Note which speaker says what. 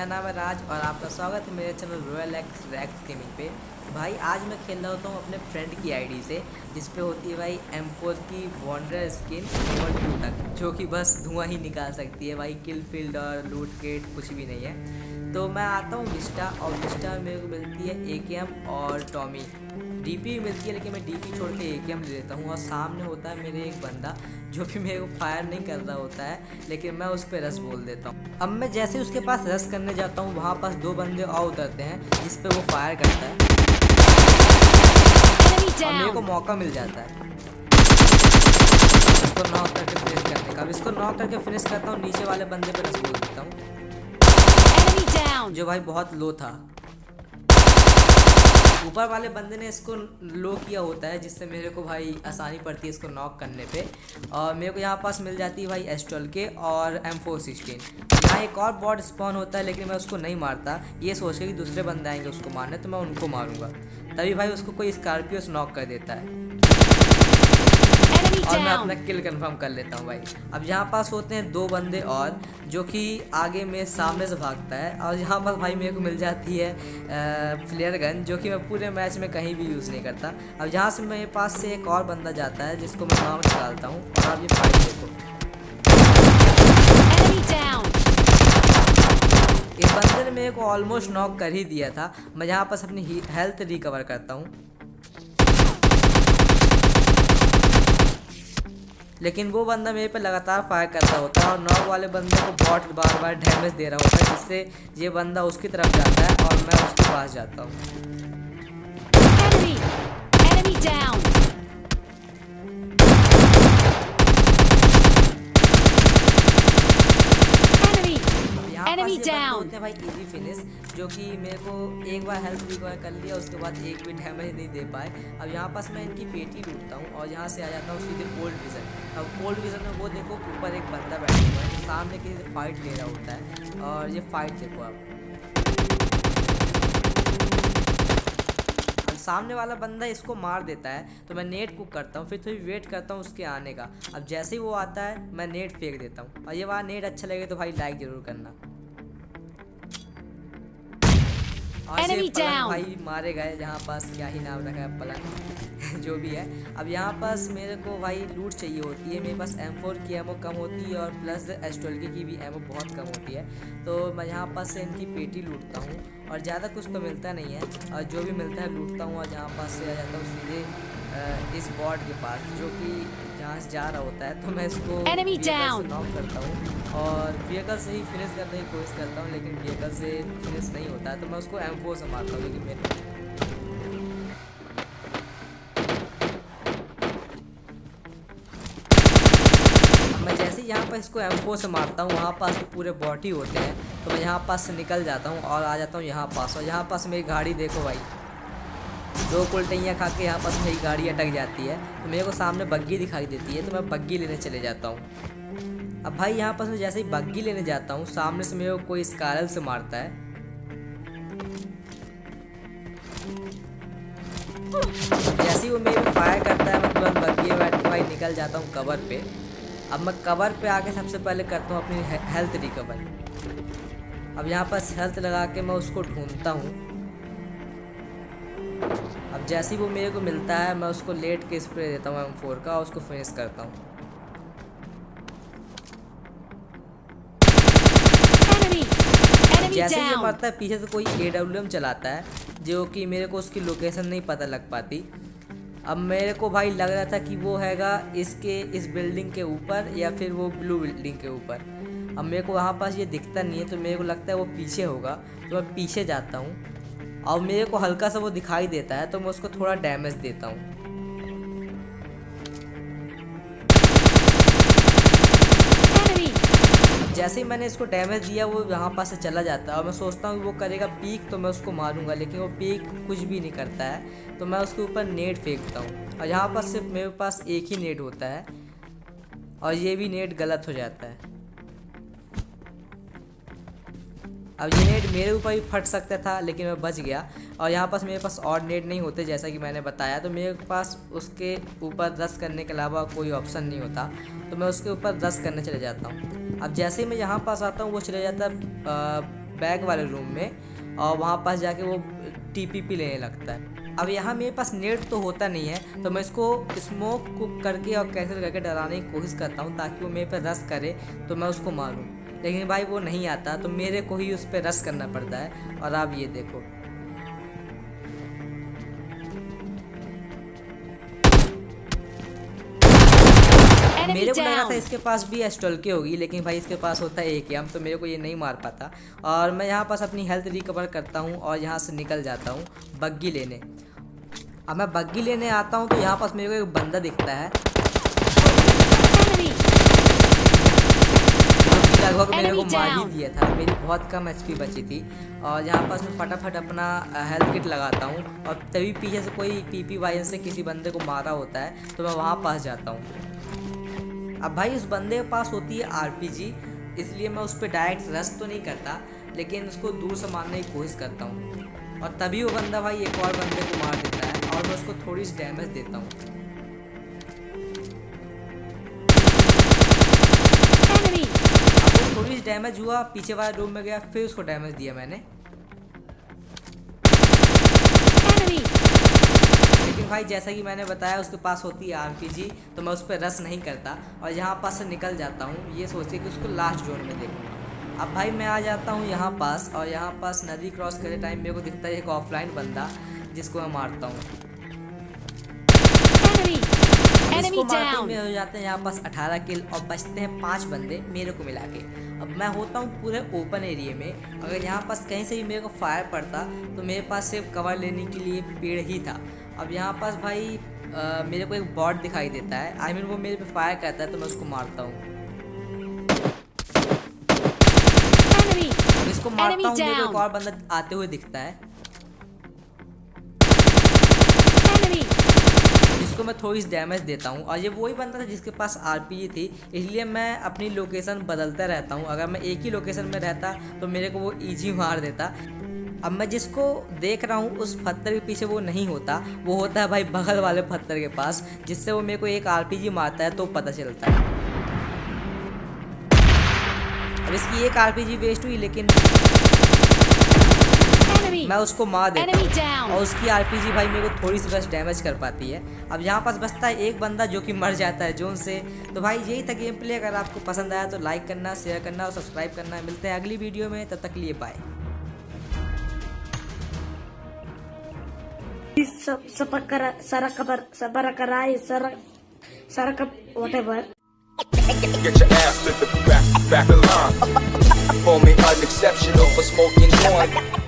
Speaker 1: मेरा नाम है राज और आपका स्वागत है मेरे channel Royal X Rax gaming पे। भाई आज मैं खेल रहा होता हूँ अपने फ्रेंड की आईडी से, जिस पे होती है भाई M4 की वॉन्डर स्किन लेवल 2 तक, जो कि बस धुआं ही निकाल सकती है भाई। किल फील्ड और लूट केट कुछ भी नहीं है। तो मैं आता हूँ विस्टा, और विस्टा में मेरे को मिलती है AKM और टॉमी। डीपी भी मिलती है, लेकिन मैं डीपी छोड़ के AKM ले लेता हूँ। और सामने होता है मेरे एक बंदा जो भी मेरे को फायर नहीं कर रहा होता है, लेकिन मैं उस पर रश बोल देता हूँ। अब मैं जैसे उसके पास रश करने जाता हूँ, वहाँ पास दो बंदे और उतरते हैं जिस पे वो फायर करता है और मेरे को मौका मिल जाता है इसको नॉक करके फिनिश करने का। अब इसको नॉक करके फिनिश करता हूँ, नीचे वाले बंदे पे रश बोल देता हूँ जो भाई बहुत लो था। ऊपर वाले बंदे ने इसको लो किया होता है, जिससे मेरे को भाई आसानी पड़ती है इसको नॉक करने पे। और मेरे को यहाँ पास मिल जाती है भाई एस्टॉल के और M416। यहाँ एक और बॉट स्पॉन होता है, लेकिन मैं उसको नहीं मारता, ये सोच के कि दूसरे बंदे आएंगे उसको मारने, तो मैं उनको मारूंगा। तभी भाई उसको कोई स्कॉर्पियो से नॉक कर देता है और मैं अपना किल कंफर्म कर लेता हूँ भाई। अब यहाँ पास होते हैं दो बंदे और, जो कि आगे में सामने से भागता है। और यहाँ पर भाई मेरे को मिल जाती है फ्लेयर गन, जो कि मैं पूरे मैच में कहीं भी यूज़ नहीं करता। अब यहाँ से मेरे पास से एक और बंदा जाता है, जिसको मैं नाम निकालता हूँ। और आप ये फाइट देखो, इस बंदे ने मेरे को ऑलमोस्ट नॉक कर ही दिया था। मैं यहाँ पास अपनी हेल्थ रिकवर करता हूँ, लेकिन वो बंदा मेरे पे लगातार फायर करता होता है और नॉक वाले बंदे को बॉट बार बार डैमेज दे रहा होता है, जिससे ये बंदा उसकी तरफ जाता है और मैं उसके पास जाता हूँ। होते हैं भाई इजी फिनिश, जो कि मेरे को एक बार हेल्थ रिकवर कर लिया, उसके बाद एक भी डैमेज नहीं दे पाए। अब यहाँ पास मैं इनकी पेटी लूटता हूँ और यहाँ से आ जाता हूँ सीधे कोल्ड विजन। अब कोल्ड विजन में वो देखो ऊपर एक बंदा बैठा हुआ है, जो सामने किसी से फाइट ले रहा होता है। और ये फाइट देखो आप, सामने वाला बंदा इसको मार देता है, तो मैं नेट कुक करता हूँ, फिर थोड़ी वेट करता हूँ उसके आने का। अब जैसे ही वो आता है मैं नेट फेंक देता हूँ। और ये वहाँ नेट अच्छा लगे तो भाई लाइक जरूर करना। पलंग भाई मारे गए, जहाँ पास क्या ही नाम रखा है पलंग जो भी है। अब यहाँ पास मेरे को भाई लूट चाहिए होती है। मेरे पास M4 की एमओ कम होती है और प्लस एस्टॉल की भी एमओ बहुत कम होती है, तो मैं यहाँ पास से इनकी पेटी लूटता हूँ। और ज़्यादा कुछ तो मिलता नहीं है, और जो भी मिलता है लूटता हूँ। और यहाँ पास से आ जाता हूँ सीधे इस बॉट के पास, जो कि जहाँ से जा रहा होता है, तो मैं इसको नॉक करता हूँ और व्हीकल से ही फिनिश करने की कोशिश करता हूँ, लेकिन व्हीकल से फिनिश नहीं होता है, तो मैं उसको M4 से मारता हूँ। लेकिन मैं जैसे ही यहाँ पर इसको M4 से मारता हूँ, वहाँ पास पूरे बॉट ही होते हैं, तो मैं यहाँ पास से निकल जाता हूँ और आ जाता हूँ यहाँ पास। और यहाँ पास मेरी गाड़ी देखो भाई, दो कुलटैयाँ खा के यहाँ पास मेरी गाड़ी अटक जाती है, तो मेरे को सामने बग्गी दिखाई देती है, तो मैं बग्गी लेने चले जाता हूँ। अब भाई यहाँ पास मैं जैसे ही बग्गी लेने जाता हूँ, सामने से मेरे को कोई स्कारल से मारता है। जैसे ही वो मेरे को फायर करता है, मैं तुरंत बग्गी में बैठ के भाई निकल जाता हूँ कवर पे। अब मैं कवर पे आके सबसे पहले करता हूँ अपनी हेल्थ रिकवर। अब यहाँ पास हेल्थ लगा के मैं उसको ढूंढता हूँ। अब जैसे ही वो मेरे को मिलता है, मैं उसको लेट के स्प्रे देता हूँ M4 का और उसको फिनिश करता हूँ। जैसे ही मरता है, पीछे से कोई AWM चलाता है, जो कि मेरे को उसकी लोकेशन नहीं पता लग पाती। अब मेरे को भाई लग रहा था कि वो हैगा इस बिल्डिंग के ऊपर या फिर वो ब्लू बिल्डिंग के ऊपर। अब मेरे को वहाँ पास ये दिखता नहीं है, तो मेरे को लगता है वो पीछे होगा, तो मैं पीछे जाता हूँ। और मेरे को हल्का सा वो दिखाई देता है, तो मैं उसको थोड़ा डैमेज देता हूँ। जैसे ही मैंने इसको डैमेज दिया, वो यहाँ पास से चला जाता है और मैं सोचता हूँ वो करेगा पीक, तो मैं उसको मारूंगा, लेकिन वो पीक कुछ भी नहीं करता है, तो मैं उसके ऊपर नेट फेंकता हूँ। और यहाँ पास सिर्फ मेरे पास एक ही नेट होता है, और ये भी नेट गलत हो जाता है। अब ये नेट मेरे ऊपर भी फट सकता था, लेकिन मैं बच गया। और यहाँ पास मेरे पास और नेट नहीं होते, जैसा कि मैंने बताया, तो मेरे पास उसके ऊपर रश करने के अलावा कोई ऑप्शन नहीं होता, तो मैं उसके ऊपर रश करने चले जाता हूँ। अब जैसे ही मैं यहाँ पास आता हूँ, वो चले जाता है बैक वाले रूम में और वहाँ पास जाके वो टीपीपी लेने लगता है। अब यहाँ मेरे पास नेट तो होता नहीं है, तो मैं इसको स्मोक कुक करके और कैंसिल करके डराने की कोशिश करता हूँ ताकि वो मेरे पर रश करे तो मैं उसको मारूँ। लेकिन भाई वो नहीं आता, तो मेरे को ही उस पर रश करना पड़ता है। और आप ये देखो, मेरे को लगा था इसके पास भी एस्टॉल्के होगी, लेकिन भाई इसके पास होता है AKM, तो मेरे को ये नहीं मार पाता। और मैं यहाँ पास अपनी हेल्थ रिकवर करता हूँ और यहाँ से निकल जाता हूँ बग्गी लेने। अब मैं बग्गी लेने आता हूँ तो यहाँ पास मेरे को एक बंदा दिखता है जो लगभग मेरे को मार ही दिया था। मेरी बहुत कम HP बची थी और यहाँ पास मैं फटाफट अपना हेल्थ किट लगाता हूँ और तभी पीछे से कोई PPYN से किसी बंदे को मारा होता है तो मैं वहाँ पास जाता हूँ। अब भाई उस बंदे के पास होती है RPG, इसलिए मैं उस पर डायरेक्ट रश तो नहीं करता, लेकिन उसको दूर से मारने की कोशिश करता हूँ। और तभी वो बंदा भाई एक और बंदे को मार देता है और मैं उसको थोड़ी सी डैमेज देता हूँ। अब वो थोड़ी सी डैमेज हुआ, पीछे वाले रूम में गया, फिर उसको डैमेज दिया मैंने। लेकिन भाई जैसा कि मैंने बताया उसके पास होती है RPG, तो मैं उस पर रश नहीं करता और यहाँ पास से निकल जाता हूँ ये सोच के कि उसको लास्ट जोन में देखूंगा। अब भाई मैं आ जाता हूँ यहाँ पास और यहाँ पास नदी क्रॉस करते टाइम मेरे को दिखता है एक ऑफलाइन बंदा जिसको मैं मारता हूँ। इसको मारते में हो जाते हैं यहाँ पास 18 किल और बचते हैं 5 बंदे मेरे को मिला के। अब मैं होता हूँ पूरे ओपन एरिया में, अगर यहाँ पास कहीं से भी मेरे को फायर पड़ता तो मेरे पास सिर्फ कवर लेने के लिए पेड़ ही था। अब यहाँ पास भाई मेरे को एक बॉट दिखाई देता है, I mean वो मेरे पे फायर करता है तो मैं उसको मारता हूँ। अब इसको मारता हूँ, मेरे को एक और बंदा आते हुए दिखता है जिसको मैं थोड़ी सी डैमेज देता हूँ। और ये वही बंदा था जिसके पास RPG थी, इसलिए मैं अपनी लोकेशन बदलता रहता हूँ। अगर मैं एक ही लोकेशन में रहता तो मेरे को वो ईजी मार देता। अब मैं जिसको देख रहा हूँ उस पत्थर के पीछे वो नहीं होता, वो होता है भाई बगल वाले पत्थर के पास, जिससे वो मेरे को एक RPG मारता है तो पता चलता है। अब इसकी एक RPG वेस्ट हुई, लेकिन मैं उसको मार देता हूँ और उसकी RPG भाई मेरे को थोड़ी सी बस डैमेज कर पाती है। अब यहाँ पास बचता है एक बंदा जो कि मर जाता है जोन से। तो भाई यही था गेम प्ले। अगर आपको पसंद आया तो लाइक करना, शेयर करना और सब्सक्राइब करना। मिलते हैं अगली वीडियो में, तब तक के लिए bye.
Speaker 2: whatever.
Speaker 3: Get your ass to the back of the line. For me unexceptional for smoking joint.